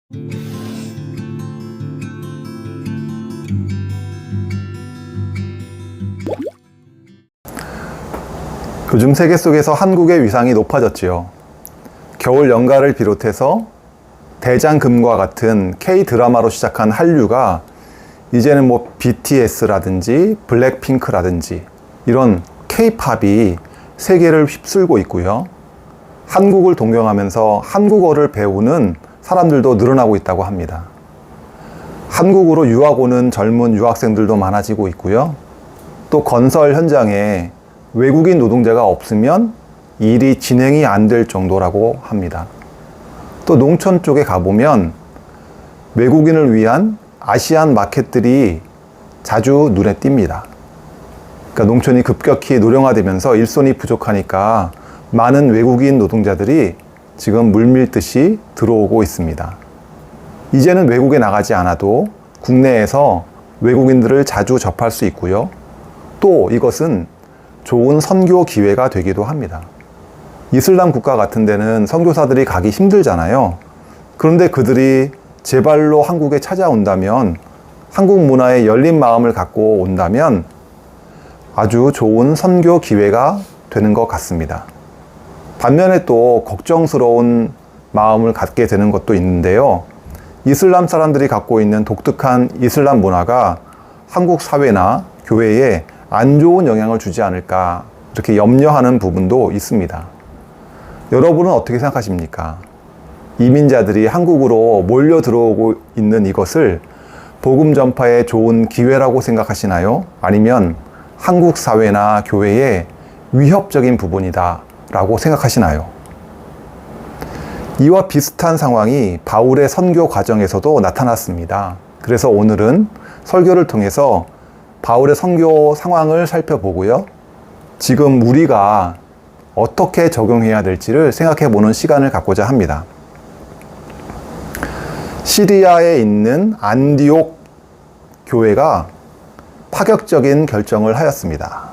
요즘 세계 속에서 한국의 위상이 높아졌지요. 겨울 연가를 비롯해서 대장금과 같은 K-드라마로 시작한 한류가 이제는 BTS라든지 블랙핑크라든지 이런 K-팝이 세계를 휩쓸고 있고요. 한국을 동경하면서 한국어를 배우는 사람들도 늘어나고 있다고 합니다. 한국으로 유학 오는 젊은 유학생들도 많아지고 있고요. 또 건설 현장에 외국인 노동자가 없으면 일이 진행이 안 될 정도라고 합니다. 또 농촌 쪽에 가보면 외국인을 위한 아시안 마켓들이 자주 눈에 띕니다. 그러니까 농촌이 급격히 노령화되면서 일손이 부족하니까 많은 외국인 노동자들이 지금 물밀듯이 들어오고 있습니다. 이제는 외국에 나가지 않아도 국내에서 외국인들을 자주 접할 수 있고요. 또 이것은 좋은 선교 기회가 되기도 합니다. 이슬람 국가 같은 데는 선교사들이 가기 힘들잖아요. 그런데 그들이 제 발로 한국에 찾아온다면, 한국 문화에 열린 마음을 갖고 온다면 아주 좋은 선교 기회가 되는 것 같습니다. 반면에 또 걱정스러운 마음을 갖게 되는 것도 있는데요. 이슬람 사람들이 갖고 있는 독특한 이슬람 문화가 한국 사회나 교회에 안 좋은 영향을 주지 않을까, 이렇게 염려하는 부분도 있습니다. 여러분은 어떻게 생각하십니까? 이민자들이 한국으로 몰려 들어오고 있는 이것을 복음 전파의 좋은 기회라고 생각하시나요? 아니면 한국 사회나 교회에 위협적인 부분이다 라고 생각하시나요? 이와 비슷한 상황이 바울의 선교 과정에서도 나타났습니다. 그래서 오늘은 설교를 통해서 바울의 선교 상황을 살펴보고요. 지금 우리가 어떻게 적용해야 될지를 생각해 보는 시간을 갖고자 합니다. 시리아에 있는 안디옥 교회가 파격적인 결정을 하였습니다.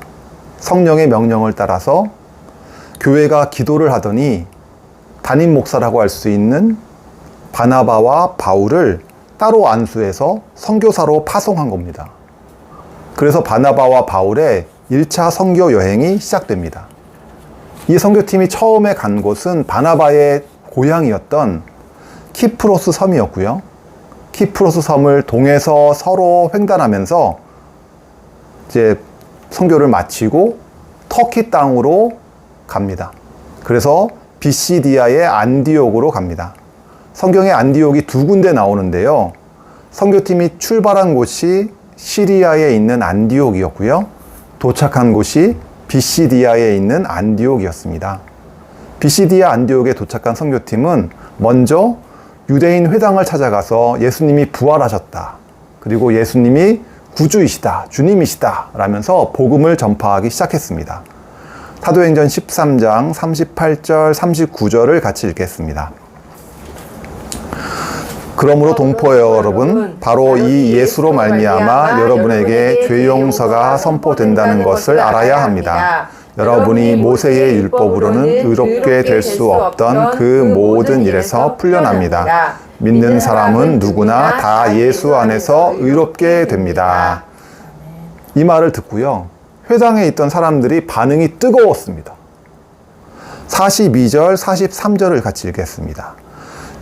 성령의 명령을 따라서 교회가 기도를 하더니 담임 목사라고 할 수 있는 바나바와 바울을 따로 안수해서 선교사로 파송한 겁니다. 그래서 바나바와 바울의 1차 선교 여행이 시작됩니다. 이 선교팀이 처음에 간 곳은 바나바의 고향이었던 키프로스 섬이었고요. 키프로스 섬을 동에서 서로 횡단하면서 이제 선교를 마치고 터키 땅으로 갑니다. 그래서 비시디아의 안디옥으로 갑니다. 성경에 안디옥이 두 군데 나오는데요. 선교팀이 출발한 곳이 시리아에 있는 안디옥이었고요. 도착한 곳이 비시디아에 있는 안디옥이었습니다. 비시디아 안디옥에 도착한 선교팀은 먼저 유대인 회당을 찾아가서 예수님이 부활하셨다, 그리고 예수님이 구주이시다, 주님이시다 라면서 복음을 전파하기 시작했습니다. 사도행전 13장 38절 39절을 같이 읽겠습니다. 그러므로 동포여 여러분, 바로 이 예수로 말미암아 여러분에게 죄 용서가 선포된다는 것을 알아야 합니다. 여러분이 모세의 율법으로는 의롭게 될 수 없던 그 모든 일에서 풀려납니다. 믿는 사람은 누구나 다 예수 안에서 의롭게 됩니다. 이 말을 듣고요, 회당에 있던 사람들이 반응이 뜨거웠습니다. 42절 43절을 같이 읽겠습니다.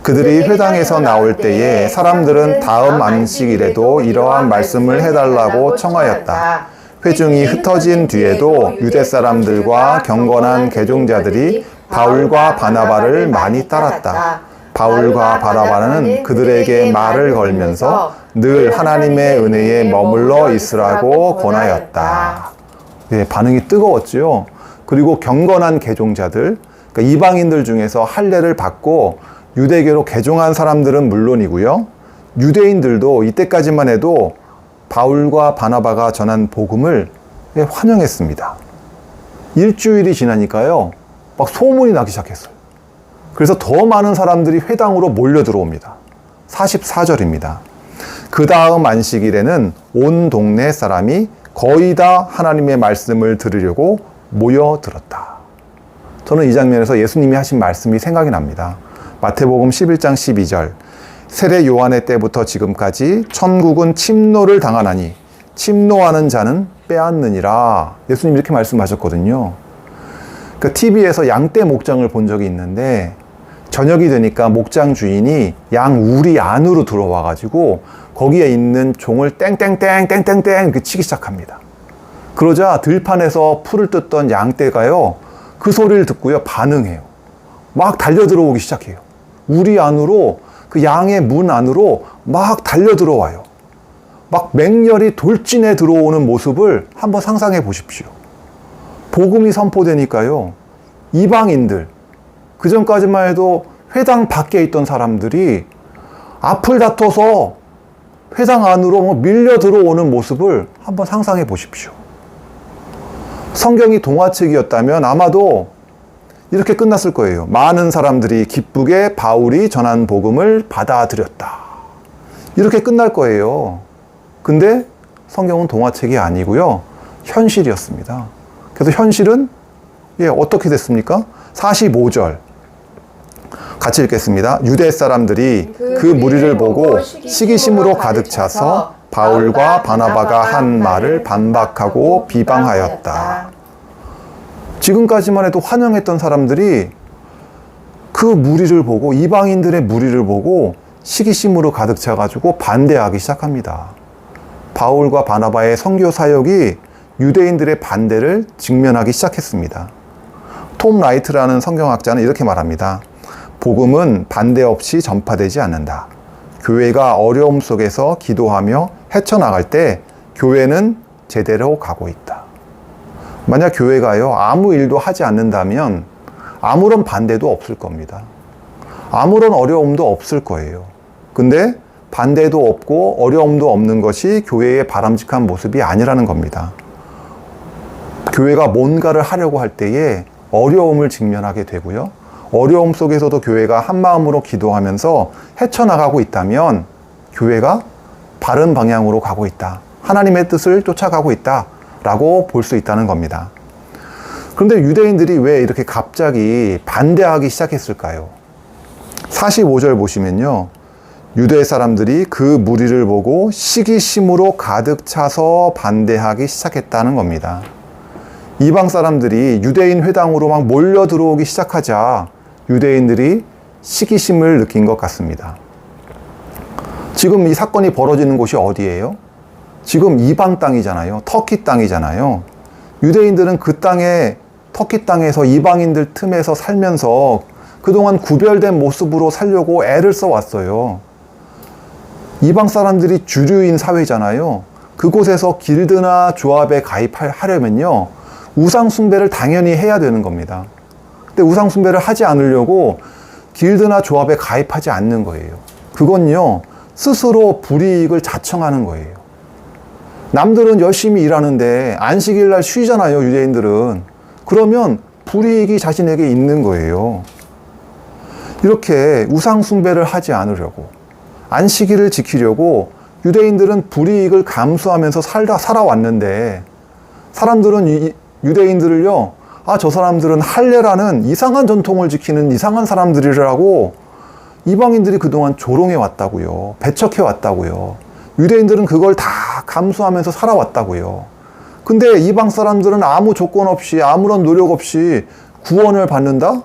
그들이 회당에서 나올 때에 사람들은 다음 안식일에도 이러한 말씀을 해달라고 청하였다. 회중이 흩어진 뒤에도 유대 사람들과 경건한 개종자들이 바울과 바나바를 많이 따랐다. 바울과 바나바는 그들에게 말을 걸면서 늘 하나님의 은혜에 머물러 있으라고 권하였다. 네, 반응이 뜨거웠지요. 그리고 경건한 개종자들, 그러니까 이방인들 중에서 할례를 받고 유대교로 개종한 사람들은 물론이고요, 유대인들도 이때까지만 해도 바울과 바나바가 전한 복음을 환영했습니다. 일주일이 지나니까요, 막 소문이 나기 시작했어요. 그래서 더 많은 사람들이 회당으로 몰려 들어옵니다. 44절입니다. 그 다음 안식일에는 온 동네 사람이 거의 다 하나님의 말씀을 들으려고 모여들었다. 저는 이 장면에서 예수님이 하신 말씀이 생각이 납니다. 마태복음 11장 12절. 세례 요한의 때부터 지금까지 천국은 침노를 당하나니 침노하는 자는 빼앗느니라. 예수님 이렇게 말씀하셨거든요. 그 TV에서 양떼 목장을 본 적이 있는데 저녁이 되니까 목장 주인이 양 우리 안으로 들어와 가지고 거기에 있는 종을 땡땡땡 이렇게 치기 시작합니다. 그러자 들판에서 풀을 뜯던 양떼가요, 그 소리를 듣고요 반응해요. 막 달려 들어오기 시작해요. 우리 안으로, 그 양의 문 안으로 막 달려 들어와요. 막 맹렬히 돌진해 들어오는 모습을 한번 상상해 보십시오. 복음이 선포되니까요, 이방인들, 그 전까지만 해도 회당 밖에 있던 사람들이 앞을 다퉈서 회당 안으로 밀려 들어오는 모습을 한번 상상해 보십시오. 성경이 동화책이었다면 아마도 이렇게 끝났을 거예요. 많은 사람들이 기쁘게 바울이 전한 복음을 받아들였다. 이렇게 끝날 거예요. 근데 성경은 동화책이 아니고요, 현실이었습니다. 그래서 현실은 어떻게 됐습니까? 45절 같이 읽겠습니다. 유대 사람들이 그 무리를 보고 시기심으로 가득 차서 바울과 바나바가 한 말을 반박하고 비방하였다. 지금까지만 해도 환영했던 사람들이 그 무리를 보고, 이방인들의 무리를 보고 시기심으로 가득 차가지고 반대하기 시작합니다. 바울과 바나바의 선교 사역이 유대인들의 반대를 직면하기 시작했습니다. 톰 라이트라는 성경학자는 이렇게 말합니다. 복음은 반대 없이 전파되지 않는다. 교회가 어려움 속에서 기도하며 헤쳐나갈 때 교회는 제대로 가고 있다. 만약 교회가요, 아무 일도 하지 않는다면 아무런 반대도 없을 겁니다. 아무런 어려움도 없을 거예요. 근데 반대도 없고 어려움도 없는 것이 교회의 바람직한 모습이 아니라는 겁니다. 교회가 뭔가를 하려고 할 때에 어려움을 직면하게 되고요, 어려움 속에서도 교회가 한마음으로 기도하면서 헤쳐나가고 있다면 교회가 바른 방향으로 가고 있다, 하나님의 뜻을 쫓아가고 있다 라고 볼 수 있다는 겁니다. 그런데 유대인들이 왜 이렇게 갑자기 반대하기 시작했을까요? 45절 보시면요, 유대 사람들이 그 무리를 보고 시기심으로 가득 차서 반대하기 시작했다는 겁니다. 이방 사람들이 유대인 회당으로 막 몰려 들어오기 시작하자 유대인들이 시기심을 느낀 것 같습니다. 지금 이 사건이 벌어지는 곳이 어디예요? 지금 이방 땅이잖아요. 터키 땅이잖아요. 유대인들은 그 땅에, 터키 땅에서 이방인들 틈에서 살면서 그동안 구별된 모습으로 살려고 애를 써왔어요. 이방 사람들이 주류인 사회잖아요. 그곳에서 길드나 조합에 가입하려면요, 우상 숭배를 당연히 해야 되는 겁니다. 근데 우상 숭배를 하지 않으려고 길드나 조합에 가입하지 않는 거예요. 그건요, 스스로 불이익을 자청하는 거예요. 남들은 열심히 일하는데 안식일 날 쉬잖아요, 유대인들은. 그러면 불이익이 자신에게 있는 거예요. 이렇게 우상 숭배를 하지 않으려고, 안식일을 지키려고 유대인들은 불이익을 감수하면서 살아왔는데, 사람들은 유대인들을요, 저 사람들은 할례라는 이상한 전통을 지키는 이상한 사람들이라고 이방인들이 그동안 조롱해 왔다고요. 배척해 왔다고요. 유대인들은 그걸 다 감수하면서 살아왔다고요. 근데 이방 사람들은 아무 조건 없이, 아무런 노력 없이 구원을 받는다?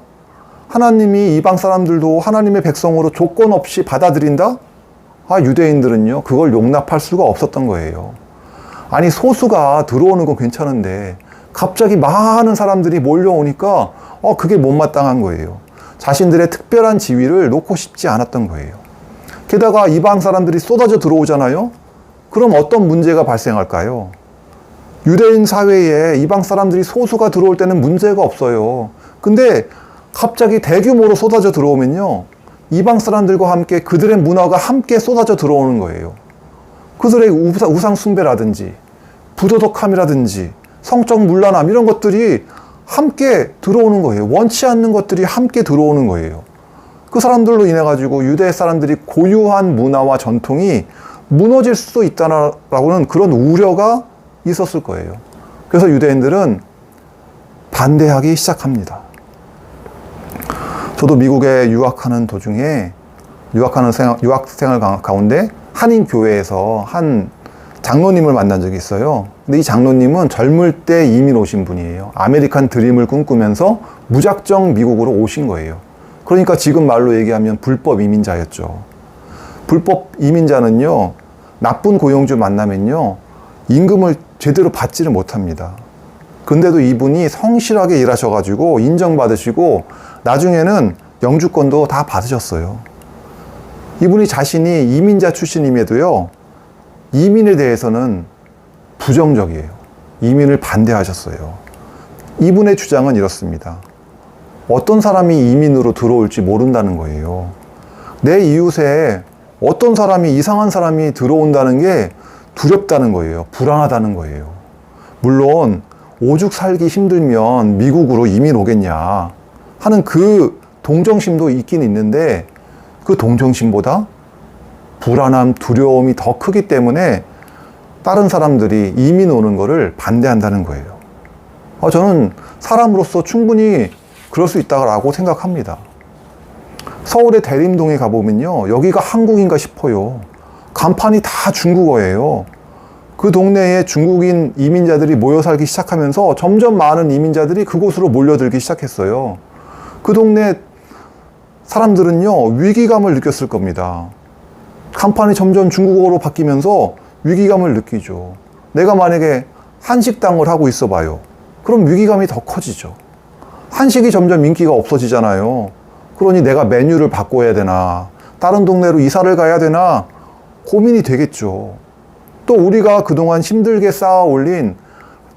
하나님이 이방 사람들도 하나님의 백성으로 조건 없이 받아들인다? 유대인들은요, 그걸 용납할 수가 없었던 거예요. 아니, 소수가 들어오는 건 괜찮은데 갑자기 많은 사람들이 몰려오니까 그게 못마땅한 거예요. 자신들의 특별한 지위를 놓고 싶지 않았던 거예요. 게다가 이방 사람들이 쏟아져 들어오잖아요. 그럼 어떤 문제가 발생할까요? 유대인 사회에 이방 사람들이 소수가 들어올 때는 문제가 없어요. 근데 갑자기 대규모로 쏟아져 들어오면요, 이방 사람들과 함께 그들의 문화가 함께 쏟아져 들어오는 거예요. 그들의 우상 숭배라든지 부도덕함이라든지 성적 문란함, 이런 것들이 함께 들어오는 거예요. 원치 않는 것들이 함께 들어오는 거예요. 그 사람들로 인해 가지고 유대 사람들이 고유한 문화와 전통이 무너질 수도 있다라고는 그런 우려가 있었을 거예요. 그래서 유대인들은 반대하기 시작합니다. 저도 미국에 유학하는 도중에 유학생활 가운데 한인교회에서 한 장로님을 만난 적이 있어요. 근데 이 장로님은 젊을 때 이민 오신 분이에요. 아메리칸 드림을 꿈꾸면서 무작정 미국으로 오신 거예요. 그러니까 지금 말로 얘기하면 불법 이민자였죠. 불법 이민자는요, 나쁜 고용주 만나면요, 임금을 제대로 받지를 못합니다. 근데도 이분이 성실하게 일하셔가지고 인정받으시고 나중에는 영주권도 다 받으셨어요. 이분이 자신이 이민자 출신임에도요, 이민에 대해서는 부정적이에요. 이민을 반대하셨어요. 이분의 주장은 이렇습니다. 어떤 사람이 이민으로 들어올지 모른다는 거예요. 내 이웃에 어떤 사람이, 이상한 사람이 들어온다는 게 두렵다는 거예요. 불안하다는 거예요. 물론 오죽 살기 힘들면 미국으로 이민 오겠냐 하는 그 동정심도 있긴 있는데, 그 동정심보다 불안함, 두려움이 더 크기 때문에 다른 사람들이 이민 오는 거를 반대한다는 거예요. 저는 사람으로서 충분히 그럴 수 있다고 생각합니다. 서울의 대림동에 가보면요, 여기가 한국인가 싶어요. 간판이 다 중국어예요. 그 동네에 중국인 이민자들이 모여 살기 시작하면서 점점 많은 이민자들이 그곳으로 몰려들기 시작했어요. 그 동네 사람들은요, 위기감을 느꼈을 겁니다. 간판이 점점 중국어로 바뀌면서 위기감을 느끼죠. 내가 만약에 한식당을 하고 있어 봐요. 그럼 위기감이 더 커지죠. 한식이 점점 인기가 없어지잖아요. 그러니 내가 메뉴를 바꿔야 되나, 다른 동네로 이사를 가야 되나 고민이 되겠죠. 또 우리가 그동안 힘들게 쌓아 올린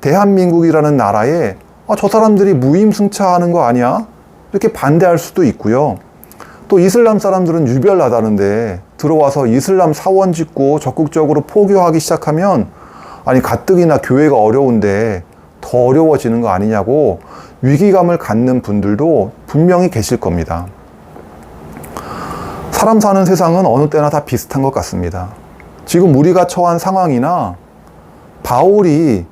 대한민국이라는 나라에 저 사람들이 무임승차하는 거 아니야? 이렇게 반대할 수도 있고요. 또 이슬람 사람들은 유별나다는데 들어와서 이슬람 사원 짓고 적극적으로 포교하기 시작하면, 아니 가뜩이나 교회가 어려운데 더 어려워지는 거 아니냐고 위기감을 갖는 분들도 분명히 계실 겁니다. 사람 사는 세상은 어느 때나 다 비슷한 것 같습니다. 지금 우리가 처한 상황이나 바울이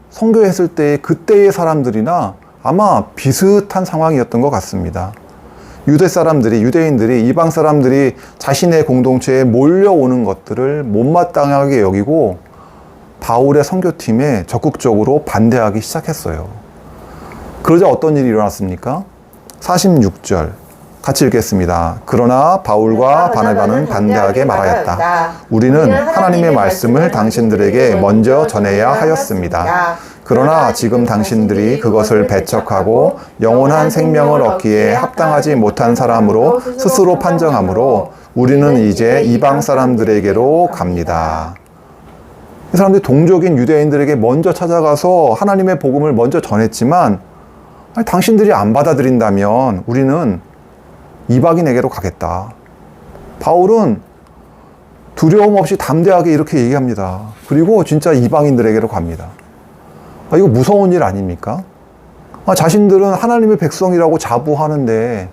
선교했을 때 그때의 사람들이나 아마 비슷한 상황이었던 것 같습니다. 유대인들이, 이방 사람들이 자신의 공동체에 몰려오는 것들을 못마땅하게 여기고 바울의 선교팀에 적극적으로 반대하기 시작했어요. 그러자 어떤 일이 일어났습니까? 46절 같이 읽겠습니다. 그러나 바울과 바나바는 반대하게 말하였다. 우리는 하나님의 말씀을 당신들에게 먼저 전해야 하였습니다. 그러나 지금 당신들이 그것을 배척하고 영원한 생명을 얻기에 합당하지 못한 사람으로 스스로 판정하므로 우리는 이제 이방 사람들에게로 갑니다. 이 사람들이 동족인 유대인들에게 먼저 찾아가서 하나님의 복음을 먼저 전했지만, 아니, 당신들이 안 받아들인다면 우리는 이방인에게로 가겠다. 바울은 두려움 없이 담대하게 이렇게 얘기합니다. 그리고 진짜 이방인들에게로 갑니다. 이거 무서운 일 아닙니까? 자신들은 하나님의 백성이라고 자부하는데,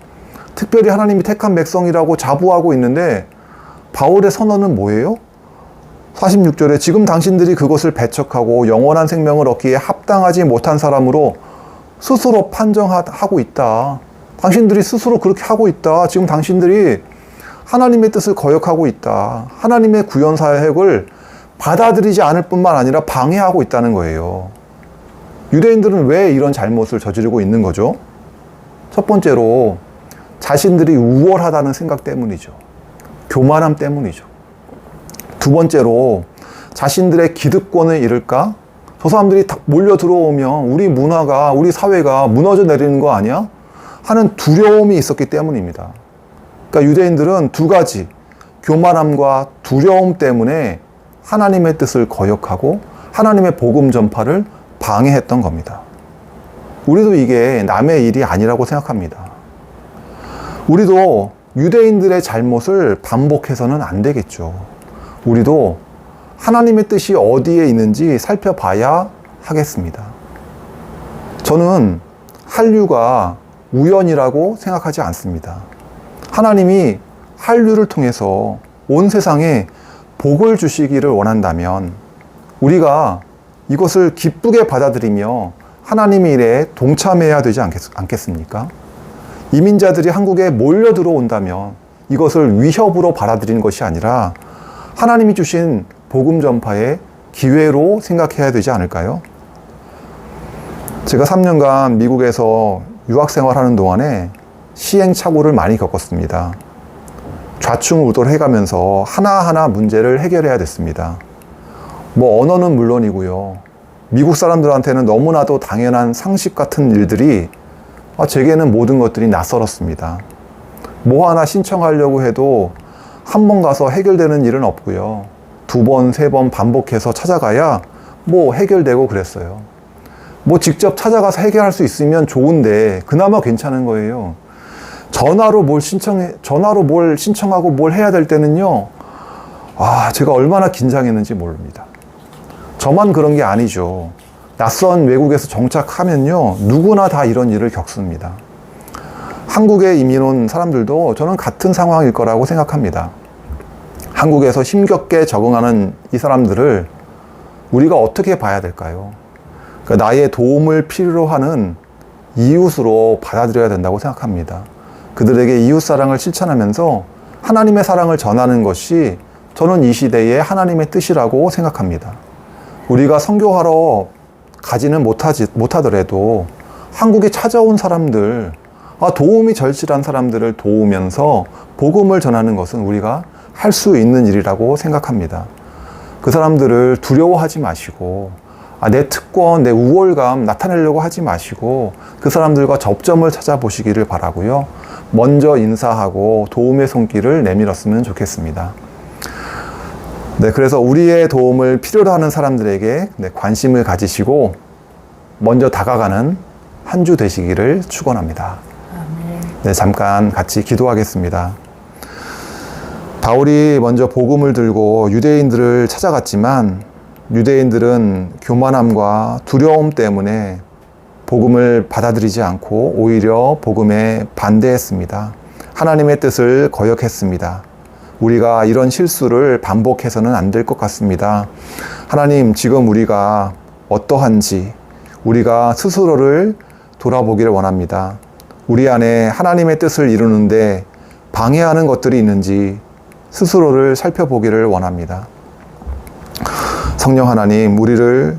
특별히 하나님이 택한 백성이라고 자부하고 있는데, 바울의 선언은 뭐예요? 46절에 지금 당신들이 그것을 배척하고 영원한 생명을 얻기에 합당하지 못한 사람으로 스스로 판정하고 있다. 당신들이 스스로 그렇게 하고 있다. 지금 당신들이 하나님의 뜻을 거역하고 있다. 하나님의 구원 사역을 받아들이지 않을 뿐만 아니라 방해하고 있다는 거예요. 유대인들은 왜 이런 잘못을 저지르고 있는 거죠? 첫 번째로 자신들이 우월하다는 생각 때문이죠. 교만함 때문이죠. 두 번째로 자신들의 기득권을 잃을까? 저 사람들이 다 몰려 들어오면 우리 문화가, 우리 사회가 무너져 내리는 거 아니야? 하는 두려움이 있었기 때문입니다. 그러니까 유대인들은 두 가지, 교만함과 두려움 때문에 하나님의 뜻을 거역하고 하나님의 복음 전파를 방해했던 겁니다. 우리도 이게 남의 일이 아니라고 생각합니다. 우리도 유대인들의 잘못을 반복해서는 안 되겠죠. 우리도 하나님의 뜻이 어디에 있는지 살펴봐야 하겠습니다. 저는 한류가 우연이라고 생각하지 않습니다. 하나님이 한류를 통해서 온 세상에 복을 주시기를 원한다면 우리가 이것을 기쁘게 받아들이며 하나님의 일에 동참해야 되지 않겠습니까? 이민자들이 한국에 몰려 들어온다면 이것을 위협으로 받아들이는 것이 아니라 하나님이 주신 복음 전파의 기회로 생각해야 되지 않을까요? 제가 3년간 미국에서 유학 생활하는 동안에 시행착오를 많이 겪었습니다. 좌충우돌 해가면서 하나하나 문제를 해결해야 됐습니다. 언어는 물론이고요. 미국 사람들한테는 너무나도 당연한 상식 같은 일들이 제게는 모든 것들이 낯설었습니다. 뭐 하나 신청하려고 해도 한 번 가서 해결되는 일은 없고요. 2번, 3번 반복해서 찾아가야 해결되고 그랬어요. 직접 찾아가서 해결할 수 있으면 좋은데 그나마 괜찮은 거예요. 전화로 뭘 신청하고 뭘 해야 될 때는요. 제가 얼마나 긴장했는지 모릅니다. 저만 그런 게 아니죠. 낯선 외국에서 정착하면요. 누구나 다 이런 일을 겪습니다. 한국에 이민 온 사람들도 저는 같은 상황일 거라고 생각합니다. 한국에서 힘겹게 적응하는 이 사람들을 우리가 어떻게 봐야 될까요? 나의 도움을 필요로 하는 이웃으로 받아들여야 된다고 생각합니다. 그들에게 이웃 사랑을 실천하면서 하나님의 사랑을 전하는 것이 저는 이 시대의 하나님의 뜻이라고 생각합니다. 우리가 선교하러 가지는 못하더라도 한국에 찾아온 사람들, 도움이 절실한 사람들을 도우면서 복음을 전하는 것은 우리가 할 수 있는 일이라고 생각합니다. 그 사람들을 두려워하지 마시고 내 특권, 내 우월감 나타내려고 하지 마시고 그 사람들과 접점을 찾아보시기를 바라고요. 먼저 인사하고 도움의 손길을 내밀었으면 좋겠습니다. 그래서 우리의 도움을 필요로 하는 사람들에게 관심을 가지시고 먼저 다가가는 한 주 되시기를 축원합니다. 잠깐 같이 기도하겠습니다. 바울이 먼저 복음을 들고 유대인들을 찾아갔지만 유대인들은 교만함과 두려움 때문에 복음을 받아들이지 않고 오히려 복음에 반대했습니다. 하나님의 뜻을 거역했습니다. 우리가 이런 실수를 반복해서는 안 될 것 같습니다. 하나님, 지금 우리가 어떠한지 우리가 스스로를 돌아보기를 원합니다. 우리 안에 하나님의 뜻을 이루는데 방해하는 것들이 있는지 스스로를 살펴보기를 원합니다. 성령 하나님, 우리를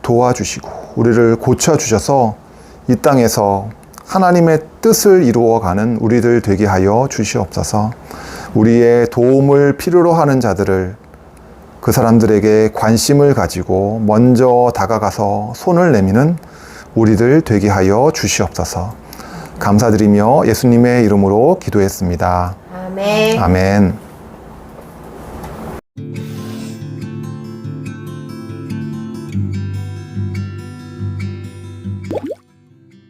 도와주시고 우리를 고쳐주셔서 이 땅에서 하나님의 뜻을 이루어가는 우리들 되게 하여 주시옵소서. 우리의 도움을 필요로 하는 자들을 그 사람들에게 관심을 가지고 먼저 다가가서 손을 내미는 우리들 되게 하여 주시옵소서. 감사드리며 예수님의 이름으로 기도했습니다. 아멘. 아멘.